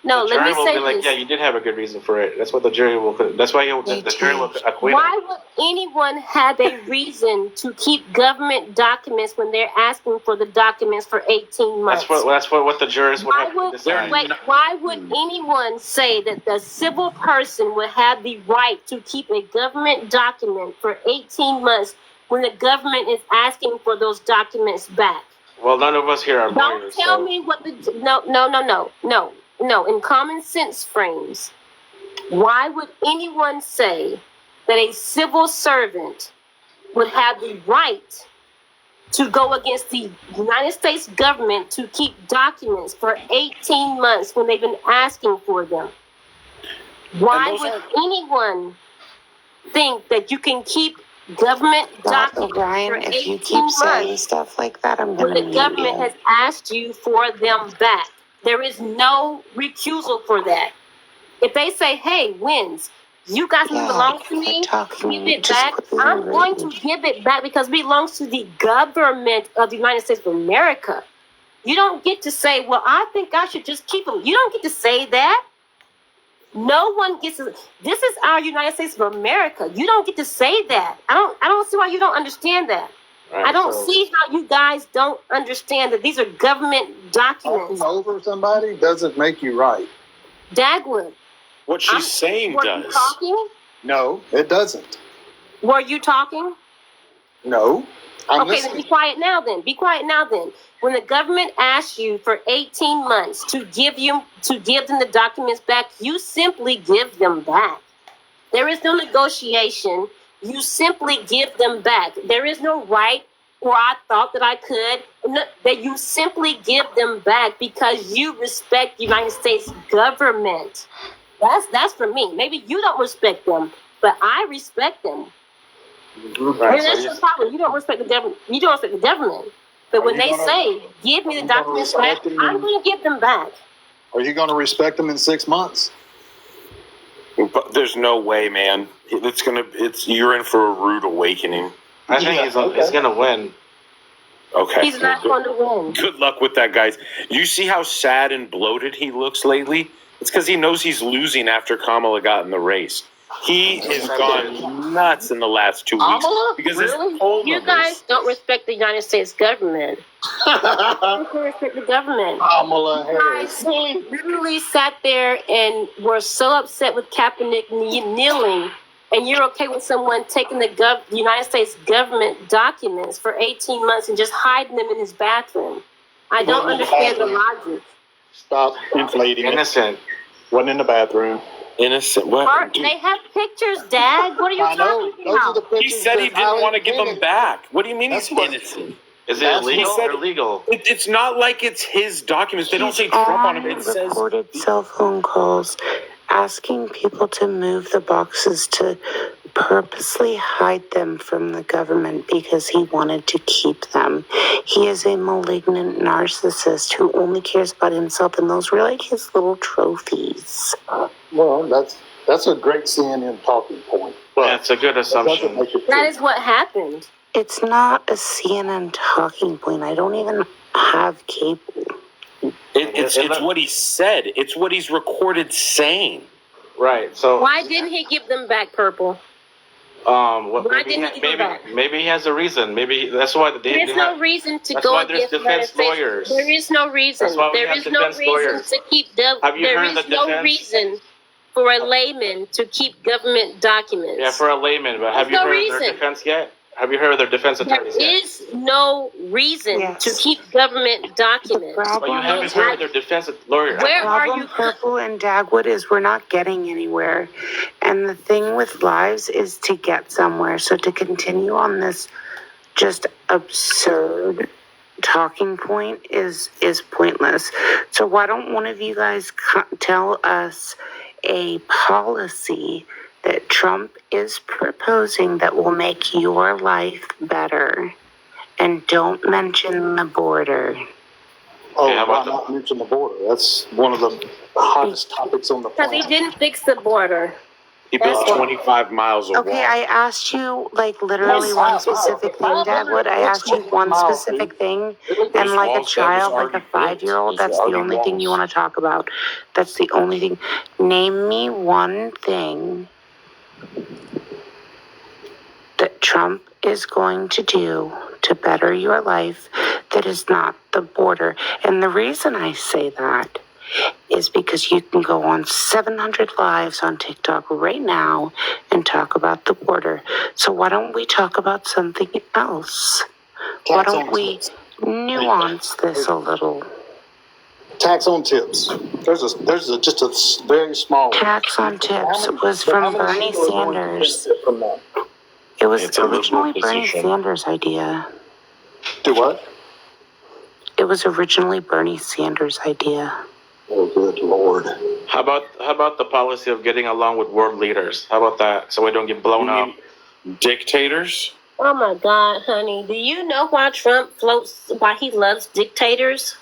No, The let jury me will say be like, this. yeah, you did have a good reason for it. That's what the jury will. That's why the jury will acquit him. Why would anyone have a reason to keep government documents when they're asking for the documents for 18 months? That's what the jurors would Why have to would, decide. why would anyone say that the civil person would have the right to keep a government document for 18 months when the government is asking for those documents back? Well, none of us here are Don't lawyers. tell so. me what the no. In common sense frames, why would anyone say that a civil servant would have the right to go against the United States government to keep documents for 18 months when they've been asking for them? Why And those would anyone think that you can keep government documents O'Brien, for if 18 you keep saying months stuff like that, I'm when going to the mute government you. has asked you for them back? There is no recusal for that. If they say, hey, Wins, You guys belong to me. Give it back. I'm going to give it back because it belongs to the government of the United States of America. You don't get to say, well, I think I should just keep them. You don't get to say that. No one gets to. This is our United States of America. You don't get to say that. I don't see why you don't understand that. Right, I don't see how you guys don't understand that these are government documents. Talking over somebody doesn't make you right. Dagwood. What she's saying Were does. you talking? No, it doesn't. Were you talking? No. I'm Okay, then listening. be quiet now then. Be quiet now then. When the government asks you for 18 months to give them the documents back, you simply give them back. There is no negotiation. You simply give them back. There is no right, or I thought that I could. No, that you simply give them back because you respect the United States government. That's for me. Maybe you don't respect them, but I respect them. Right, And that's your problem. You don't respect the government. You don't respect the government. But when they say, "Give me the documents back," I'm going to give them back. Are you going to respect them in 6 months? But there's no way, man. You're in for a rude awakening. I think he's gonna win. Okay. He's not going to win. Good luck with that, guys. You see how sad and bloated he looks lately? It's because he knows he's losing after Kamala got in the race. He has gone nuts in the last 2 weeks. Kamala? Because Really? his poll You numbers- guys don't respect the United States government. You don't respect the government. Kamala You Harris. guys literally sat there and were so upset with Kaepernick kneeling, and you're okay with someone taking the United States government documents for 18 months and just hiding them in his bathroom. I don't understand the logic. Stop inflating it. Innocent. Wasn't in the bathroom. Innocent. What? Art, they have pictures, Dad. What are you I know. talking Those are about? the pictures He said he that didn't Holly want to give them Bennett- back. What do you mean That's he's what- innocent? Is it That's- illegal he said- or legal? It's not like it's his documents. They don't say Trump on them. It says recorded cell phone calls asking people to move the boxes to purposely hide them from the government because he wanted to keep them. He is a malignant narcissist who only cares about himself, and those were like his little trophies. Well, that's a great CNN talking point. But That's a good that doesn't assumption. make it That true. is what happened. It's not a CNN talking point. I don't even have cable. it's what he said. It's what he's recorded saying. Right. So Why didn't he give them back, Purple? Why didn't he do that? maybe he has a reason. Maybe that's why There's no reason to that's go why there's against the United defense States. lawyers. There is no reason. That's why we There have is no defense reason lawyers. to keep Have you there heard is the no defense? reason for a layman to keep government documents. Yeah, for a layman, but have There's you no heard their reason. defense yet? Have you heard their defense There attorneys yet? is no reason Yes. to keep government documents. But you haven't heard their defense lawyer. Where are Problem, you? Purple and Dagwood, is we're not getting anywhere. And the thing with lives is to get somewhere. So to continue on this just absurd talking point is pointless. So why don't one of you guys tell us a policy that Trump is proposing that will make your life better? And don't mention the border. Oh, Yeah, how why about not mention the border? That's one of the hottest topics on the Because he planet. didn't fix the border. He built That's- 25 miles of Okay, wall. I asked you like literally one specific thing, Dagwood. I asked you one specific thing, and like a child, like a 5-year-old, that's the only thing you want to talk about. That's the only thing. Name me one thing that Trump is going to do to better your life that is not the border. And the reason I say that is because you can go on 700 lives on TikTok right now and talk about the border. So why don't we talk about something else? Why Tax don't on we tips. nuance this a little? Tax on tips. There's just a very small one. Tax on tips was But how from many Bernie people are going to Sanders. benefit from that? It was It's a liberal originally Bernie position. Sanders' idea. Do what? It was originally Bernie Sanders' idea. Oh, good Lord. How about the policy of getting along with world leaders? How about that? So we don't get blown up. Dictators? Oh my God, honey. Do you know why Trump floats, why he loves dictators?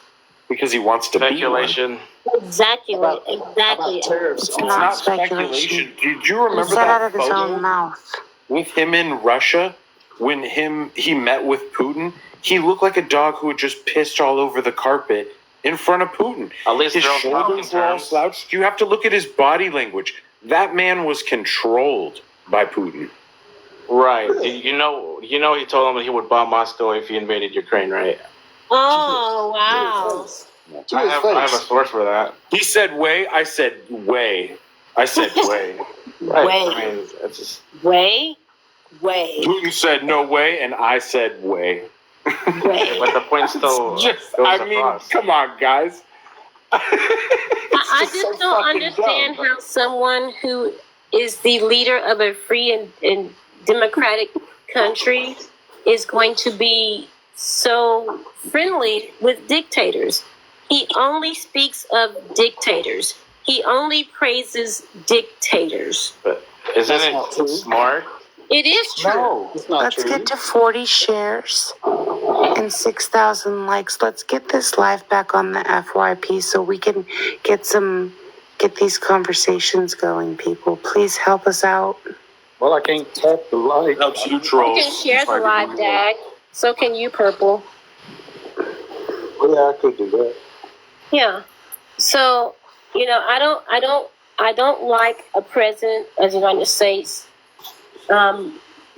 Because he wants to be one. Speculation. Exactly. How Exactly. about tariffs It's on not Not speculation. speculation. Did you He remember said out that of his own photo mouth. with him in Russia when he met with Putin? He looked like a dog who had just pissed all over the carpet in front of Putin. At least His they're on talking shoulders were all terms. slouched. You have to look at his body language. That man was controlled by Putin. Right. You know, he told him that he would bomb Moscow if he invaded Ukraine, right? Oh, wow. To I his have a face. source for that. He said way. I said way. I said way. Right. Way. I mean, it's just Way. Putin said no way, and I said way. but the point still Just, goes I mean, across. come on, guys. I just don't understand how someone who is the leader of a free and democratic country is going to be so friendly with dictators. He only speaks of dictators. He only praises dictators. But isn't That's not it true. smart? It is true. No. It's not Let's true. get to 40 shares and 6,000 likes. Let's get this live back on the FYP so we can get these conversations going, people. Please help us out. Well, I can't tap the light. Helps you You trolls. can share the live, Dag. So can you, Purple. Yeah, I could do that. Yeah. So, I don't like a president of the United States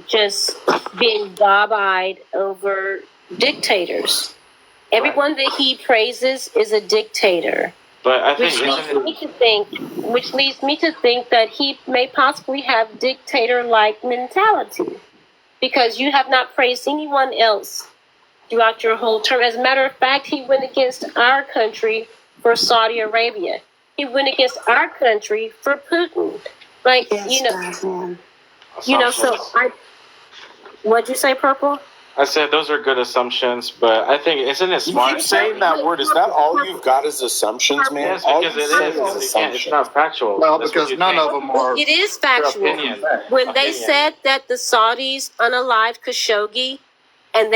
just being gob-eyed over dictators. Everyone that he praises is a dictator, But I think which leads me to think that he may possibly have dictator-like mentality, because you have not praised anyone else throughout your whole term. As a matter of fact, he went against our country for Saudi Arabia. He went against our country for Putin. Like, Yes, man. What'd you say, Purple? I said those are good assumptions, but I think isn't it You smart? keep saying that word. Is that all you've got is assumptions, man? Yes, All because you it say is. is You can't, it's assumptions. not factual. Well, That's because what you none think. of them are. It is factual. Opinion. When they Opinion. said that the Saudis unalived Khashoggi, and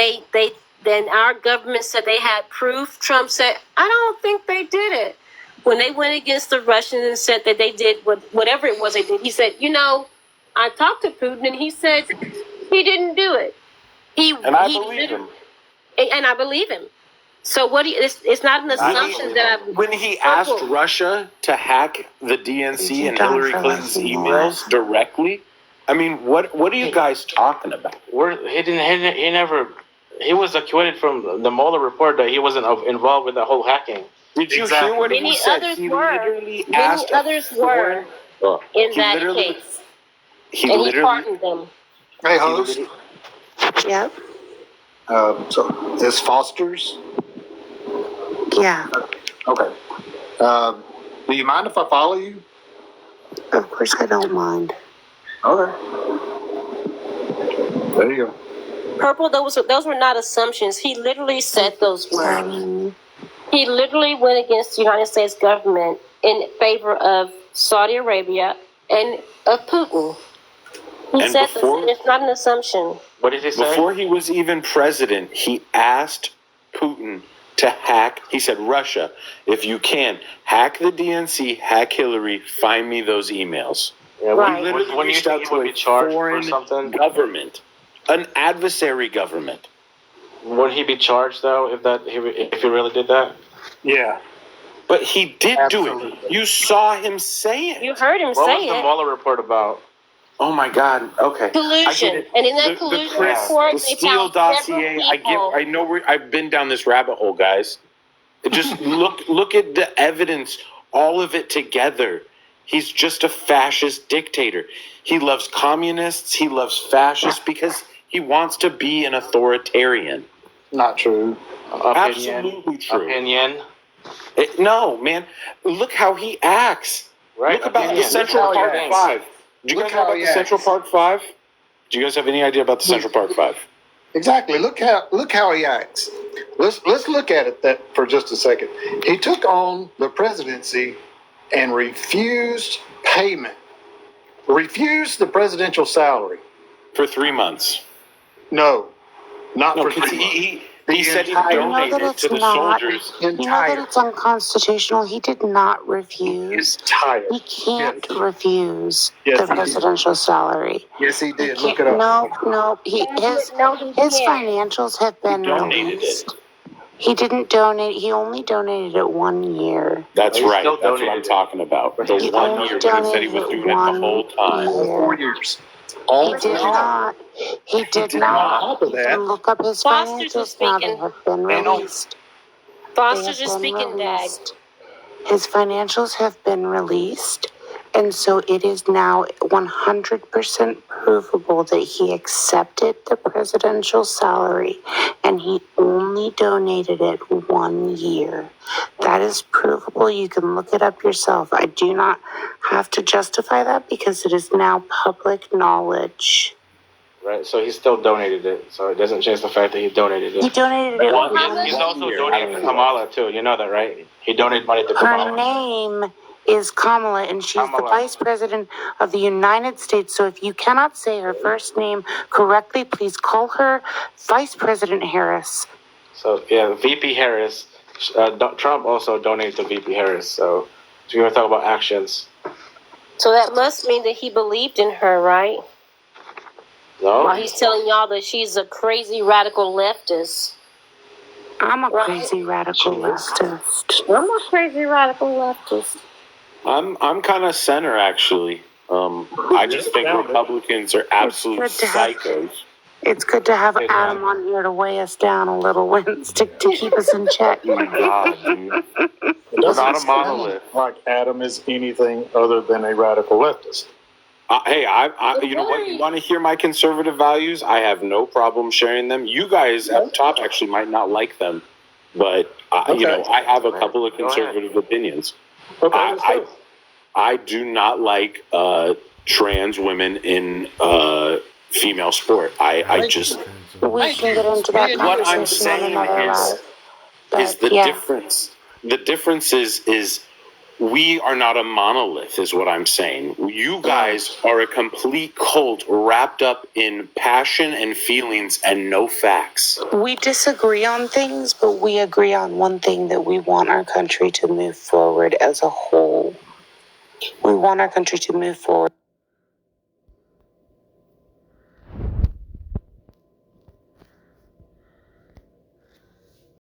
then our government said they had proof, Trump said, I don't think they did it. When they went against the Russians and said that they did whatever it was they did, he said, I talked to Putin and he said he didn't do it. And I believe him. And I believe him. So it's not an assumption that When he asked Russia to hack the DNC and Hillary Clinton's emails directly, I mean, what are you guys talking about? He was acquitted from the Mueller report that he wasn't involved with the whole hacking. Did you hear what he Many said? others He were. literally Many asked others were in that case. He And he literally. pardoned them. Hey, host. Yep. So is Foster's? Yeah. Okay. Do you mind if I follow you? Of course I don't mind. Okay. There you go. Purple, those were not assumptions. He literally said those words. Um, He literally went against the United States government in favor of Saudi Arabia and of Putin. He And said before- this, and it's not an assumption. What did he say? Before he was even president, he asked Putin to hack. He said, Russia, if you can, hack the DNC, hack Hillary, find me those emails. Yeah, Right. He literally When you reached think out he would to be a charged for foreign something? government, an adversary government. Would he be charged though if he really did that? Yeah. But he did do Absolutely. it. You saw him say it. You heard him What say was the it. Mueller report about? Oh my God. Okay. I get Collusion. it. And in that collusion report, the they Steele found dossier. several people. I know. I've been down this rabbit hole, guys. Just look at the evidence, all of it together. He's just a fascist dictator. He loves communists. He loves fascists because he wants to be an authoritarian. Not true. Absolutely true. Opinion. No, man. Look how he acts. Right. Look about the Opinion. Central Look how Park he acts. 5. Do you Look guys know how about he the Central acts. Park 5? Do you guys have any idea about the Central Park 5? Exactly. Look how he acts. Let's look at it that for just a second. He took on the presidency and refused payment. Refused the presidential salary. For 3 months. No, not No, for because 3 months. He said he entire- You know that donated it's to the not. soldiers. You know that it's unconstitutional. He did not refuse. Entire. He can't Yes. refuse Yes, the he did. presidential salary. Yes, he He did. Look can't, it up. no, his financials have been donated released. He didn't donate. He only donated it 1 year. That's He right. still That's what I'm donated it. talking about. The He 1 only year when he said he was donated doing it the 1 whole time. year. 4 years. All He did not. He did On not. top of You that, can look up his Foster's financials is now. They speaking. have been And on- released. Foster's They is have been speaking, Dag. released. His financials have been released, and so it is now 100% provable that he accepted the presidential salary, and he only donated it 1 year. That is provable. You can look it up yourself. I do not have to justify that because it is now public knowledge. Right, so he still donated it. So it doesn't change the fact that he donated He it. donated it. One- one He's also year. donated to Kamala too. You know that, right? He donated money to Her Kamala. name is Kamala, and she's the Kamala. Vice President of the United States. So if you cannot say her first name correctly, please call her Vice President Harris. So yeah, VP Harris. Trump also donated to VP Harris. So if you want to talk about actions, So that must mean that he believed in her, right? no. While he's telling y'all that she's a crazy radical leftist. I'm a Right. crazy radical leftist. I'm a crazy radical leftist. I'm kind of center, actually. I just think Republicans are absolute good to have- psychos. It's good to have Hey, Adam on here to weigh us down a little, to keep us in check. Oh my God, dude. it We're doesn't not a sound monolith. like Adam is anything other than a radical leftist. Hey, you know what? You want to hear my conservative values? I have no problem sharing them. You guys up top actually might not like them, but you know, I have a couple of Go ahead. conservative opinions. Okay, let's go. I do not like trans women in female sport. I just We can get into that what I'm conversation on saying another live. is the yeah. difference. The difference is we are not a monolith, is what I'm saying. You guys are a complete cult wrapped up in passion and feelings and no facts. We disagree on things, but we agree on one thing, that we want our country to move forward as a whole. We want our country to move forward.